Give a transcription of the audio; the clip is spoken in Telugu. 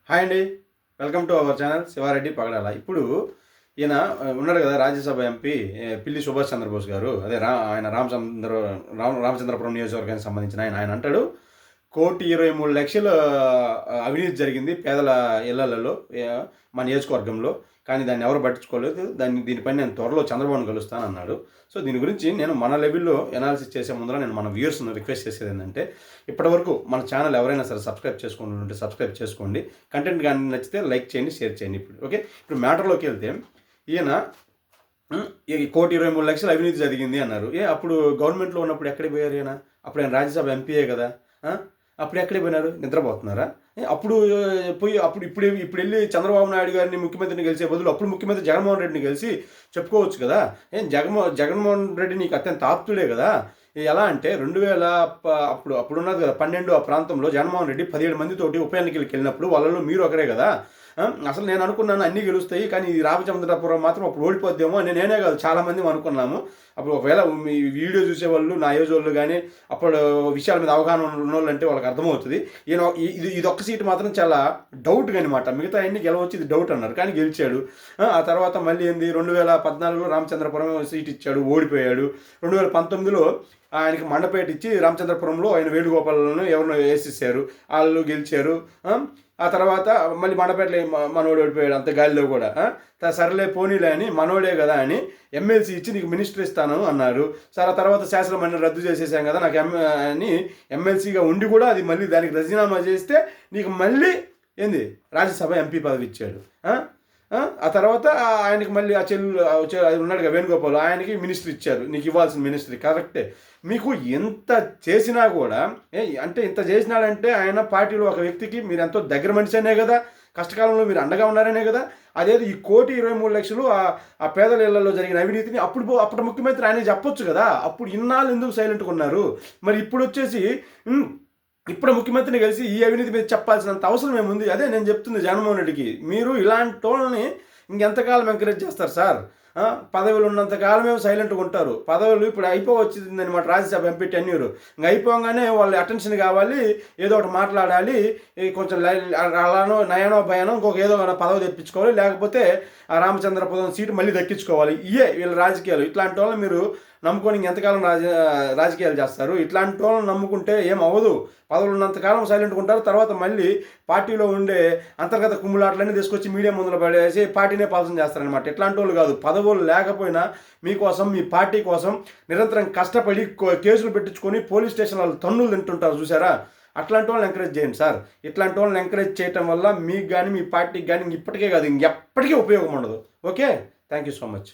హాయ్ అండి. Welcome to our channel Siva Reddy Pagadala. ఇప్పుడు ఈయన ఉన్నాడు కదా, రాజ్యసభ ఎంపీ పిల్లి సుభాష్ చంద్రబోస్ గారు. అదే ఆయన రామచంద్రపురం నియోజకవర్గానికి సంబంధించిన ఆయన అంటాడు, 1,23,00,000 అవినీతి జరిగింది పేదల ఇళ్లలో మా నియోజకవర్గంలో. కానీ దాన్ని ఎవరు పట్టించుకోలేదు. దీనిపైన నేను త్వరలో చంద్రబాబును కలుస్తాను అన్నాడు. సో దీని గురించి నేను మన లెవెల్లో ఎనాలిసిస్ చేసే ముందర నేను మన వ్యూయర్స్ని రిక్వెస్ట్ చేసేది ఏంటంటే, ఇప్పటివరకు మన ఛానల్ ఎవరైనా సరే సబ్స్క్రైబ్ చేసుకుంటుంటే సబ్స్క్రైబ్ చేసుకోండి. కంటెంట్ కానీ నచ్చితే లైక్ చేయండి, షేర్ చేయండి. ఇప్పుడు మ్యాటర్లోకి వెళ్తే, ఈయన 1,23,00,000 అవినీతి జరిగింది అన్నారు. అప్పుడు గవర్నమెంట్లో ఉన్నప్పుడు ఎక్కడికి పోయారు ఈయన? అప్పుడు ఆయన రాజ్యసభ ఎంపీయే కదా. అప్పుడు ఎక్కడికి పోయినారు? నిద్రపోతున్నారా? ఇప్పుడు వెళ్ళి చంద్రబాబు నాయుడు గారిని ముఖ్యమంత్రిని గెలిచే బదులు అప్పుడు ముఖ్యమంత్రి జగన్మోహన్ రెడ్డిని గెలిచి చెప్పుకోవచ్చు కదా. జగన్మోహన్ రెడ్డి నీకు అత్యంత ఆప్తుడే కదా. ఎలా అంటే 2000 అప్పుడున్నది కదా 12 ఆ ప్రాంతంలో జగన్మోహన్ రెడ్డి 17 మందితోటి ఉప ఎన్నికలకు వెళ్ళినప్పుడు వాళ్ళలో మీరు ఒకరే కదా. అసలు నేను అనుకున్నాను అన్నీ గెలుస్తాయి, కానీ ఈ రామచంద్రపురం మాత్రం అప్పుడు ఓడిపోద్దేమో అని నేనే కాదు చాలామంది అనుకున్నాము. అప్పుడు ఒకవేళ మీ వీడియో చూసేవాళ్ళు నా ఏజ్ వాళ్ళు కానీ అప్పుడు విషయాల మీద అవగాహన ఉన్న వాళ్ళు అంటే వాళ్ళకి అర్థమవుతుంది. ఇది ఒక్క సీటు మాత్రం చాలా డౌట్గా అనమాట. మిగతా అన్ని గెలవచ్చు, ఇది డౌట్ అన్నారు, కానీ గెలిచాడు. ఆ తర్వాత మళ్ళీ 2014లో రామచంద్రపురం సీట్ ఇచ్చాడు, ఓడిపోయాడు. 2019లో ఆయనకి మండపేట ఇచ్చి రామచంద్రపురంలో ఆయన వేణుగోపాలను ఎవరినో వేసేసారు, వాళ్ళు గెలిచారు. ఆ తర్వాత మళ్ళీ మండపేటలో మనోడు ఓడిపోయాడు అంత గాలిలో కూడా. సరేలే పోనీలే అని మనోడే కదా అని ఎమ్మెల్సీ ఇచ్చి నీకు మినిస్టర్ ఇస్తాను అన్నారు. సరే ఆ తర్వాత శాసనమండలి రద్దు చేసేసాం కదా, నాకు అని ఎమ్మెల్సీగా ఉండి కూడా అది మళ్ళీ దానికి రాజీనామా చేస్తే నీకు మళ్ళీ రాజ్యసభ ఎంపీ పదవి ఇచ్చాడు. ఆ తర్వాత ఆయనకి మళ్ళీ ఆ అది ఉన్నాడుగా వేణుగోపాల్, ఆయనకి మినిస్టర్ ఇచ్చారు. నీకు ఇవ్వాల్సిన మినిస్టర్ కరెక్టే. మీకు ఎంత చేసినా కూడా అంటే ఇంత చేసినాడంటే ఆయన పార్టీలో ఒక వ్యక్తికి మీరు ఎంతో దగ్గర మనిషి అనే కదా, కష్టకాలంలో మీరు అండగా ఉన్నారనే కదా. అదేది ఈ 1,23,00,000 ఆ పేదల ఇళ్లలో జరిగిన అవినీతిని అప్పుడు ముఖ్యమంత్రి ఆయన చెప్పొచ్చు కదా. అప్పుడు ఇన్నాళ్ళు ఎందుకు సైలెంట్గా ఉన్నారు? మరి ఇప్పుడు వచ్చేసి ఇప్పుడు ముఖ్యమంత్రిని కలిసి ఈ అవినీతి మీద చెప్పాల్సినంత అవసరం ఏముంది? అదే నేను చెప్తుంది జగన్మోహన్ రెడ్డికి. మీరు ఇలాంటి వాళ్ళని ఇంకెంతకాలం ఎంకరేజ్ చేస్తారు సార్? పదవులు ఉన్నంతకాలం ఏమో సైలెంట్గా ఉంటారు. పదవులు ఇప్పుడు అయిపోవచ్చింది అనమాట. రాజ్యసభ ఎంపీ టెన్యూర్ ఇంకా అయిపోగానే వాళ్ళ అటెన్షన్ కావాలి, ఏదో ఒకటి మాట్లాడాలి, కొంచెం అలానో నయనో భయానో ఇంకొక ఏదో పదవి తెప్పించుకోవాలి, లేకపోతే ఆ రామచంద్రపురం సీటు మళ్ళీ దక్కించుకోవాలి. వీళ్ళ రాజకీయాలు. ఇట్లాంటి వాళ్ళని మీరు నమ్ముకొని ఇంకెంతకాలం రాజకీయాలు చేస్తారు? ఇట్లాంటి వాళ్ళని నమ్ముకుంటే ఏం అవ్వదు. పదవులు ఉన్నంతకాలం సైలెంట్గా ఉంటారు. తర్వాత మళ్ళీ పార్టీలో ఉండే అంతర్గత కుమ్ములాట్లన్నీ తీసుకొచ్చి మీడియా ముందులో పడేసి పార్టీనే పాలన చేస్తారనమాట. ఇట్లాంటి వాళ్ళు కాదు. పదవులు లేకపోయినా మీకోసం, మీ పార్టీ కోసం నిరంతరం కష్టపడి కేసులు పెట్టించుకొని పోలీస్ స్టేషన్లలో తన్నులు తింటుంటారు చూసారా? అట్లాంటి వాళ్ళని ఎంకరేజ్ చేయండి సార్. ఇట్లాంటి వాళ్ళని ఎంకరేజ్ చేయటం వల్ల మీకు కానీ మీ పార్టీకి కానీ ఇప్పటికే కాదు ఇంకెప్పటికీ ఉపయోగం ఉండదు. Okay, thank you so much.